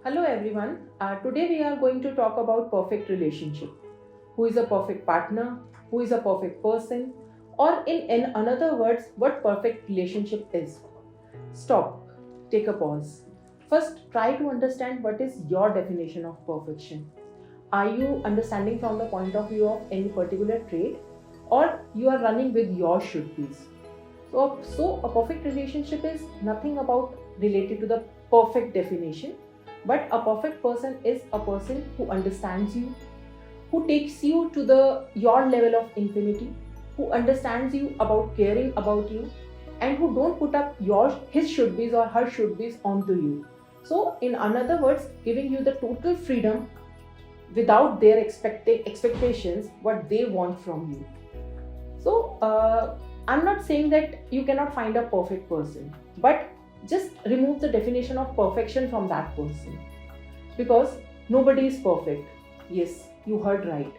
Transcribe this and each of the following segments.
Hello everyone. Today we are going to talk about perfect relationship. Who is a perfect partner? Who is a perfect person? Or in another words, what perfect relationship is? Stop. Take a pause. First, try to understand what is your definition of perfection. Are you understanding from the point of view of any particular trait, or you are running with your should be's? So a perfect relationship is nothing about related to the perfect definition, but a perfect person is a person who understands you, who takes you to the your level of infinity, who understands you about caring about you, and who don't put up your his should be's or her should be's onto you. So in another words, giving you the total freedom without their expectations what they want from you. So I'm not saying that you cannot find a perfect person, but just remove the definition of perfection from that person, because nobody is perfect. Yes, you heard right.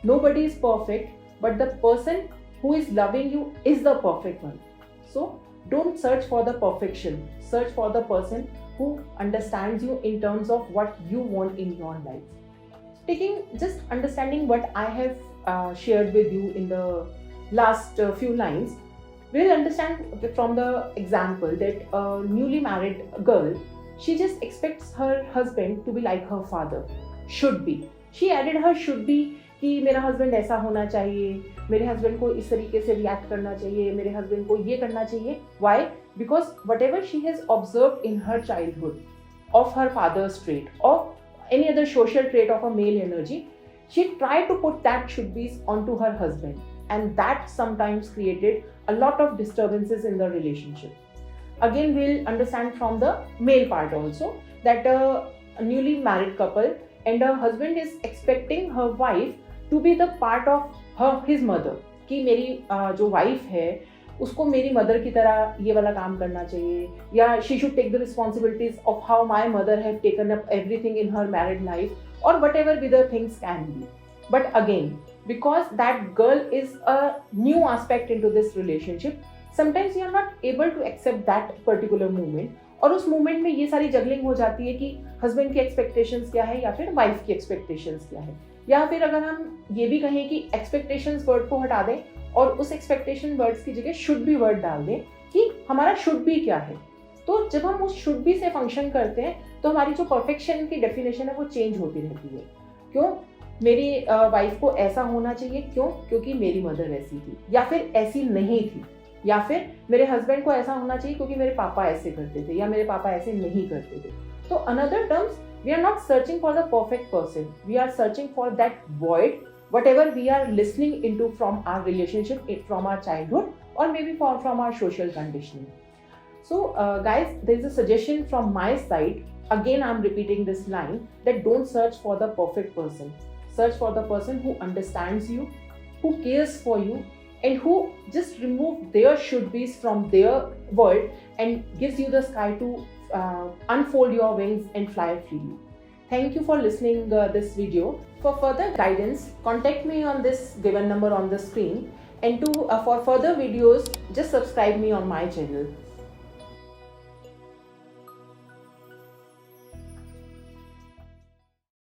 Nobody is perfect, but the person who is loving you is the perfect one. So don't search for the perfection, search for the person who understands you in terms of what you want in your life. Taking just understanding what I have shared with you in the last few lines, we'll understand from the example that a newly married girl, she just expects her husband to be like her father. Should be. She added her should be कि मेरा husband ऐसा होना चाहिए, मेरे husband को इस तरीके से रिएक्ट करना चाहिए, मेरे हस्बैंड को ये करना चाहिए. Why? Because whatever she has observed in her childhood of her father's trait, of any other social trait of a male energy, she tried to put that should be onto her husband, and that sometimes created a lot of disturbances in the relationship. Again, we'll understand from the male part also that a newly married couple and a husband is expecting her wife to be the part of his mother, कि मेरी जो wife है उसको मेरी mother की तरह ये वाला काम करना चाहिए, या she should take the responsibilities of how my mother have taken up everything in her married life, or whatever be the things can be. But again, because that girl is a new aspect into this relationship, sometimes you are not able to accept that particular moment, और उस moment में ये सारी juggling हो जाती है कि husband की एक्सपेक्टेशंस क्या है या फिर वाइफ की एक्सपेक्टेशंस क्या है, या फिर अगर हम ये भी कहें कि एक्सपेक्टेशंस वर्ड को हटा दें और उस एक्सपेक्टेशन वर्ड्स की जगह शुड बी वर्ड डाल दें कि हमारा शुड बी क्या है. तो जब हम उस शुड बी से फंक्शन करते हैं तो हमारी जो परफेक्शन की डेफिनेशन है वो चेंज होती रहती है. क्यों? मेरी वाइफ को ऐसा होना चाहिए. क्यों? क्योंकि मेरी मदर ऐसी थी, या फिर ऐसी नहीं थी, या फिर मेरे हस्बैंड को ऐसा होना चाहिए क्योंकि मेरे पापा ऐसे करते थे या मेरे पापा ऐसे नहीं करते थे. तो another terms, we are not searching for the perfect person, we are searching for that void whatever we are listening into from our relationship, from our childhood, or maybe from our social conditioning. So guys, there is a suggestion from my side. Again, I'm repeating this line that don't search for the perfect person. Search for the person who understands you, who cares for you, and who just remove their should be's from their world and gives you the sky to unfold your wings and fly freely. Thank you for listening this video. For further guidance, contact me on this given number on the screen, and for further videos, just subscribe me on my channel.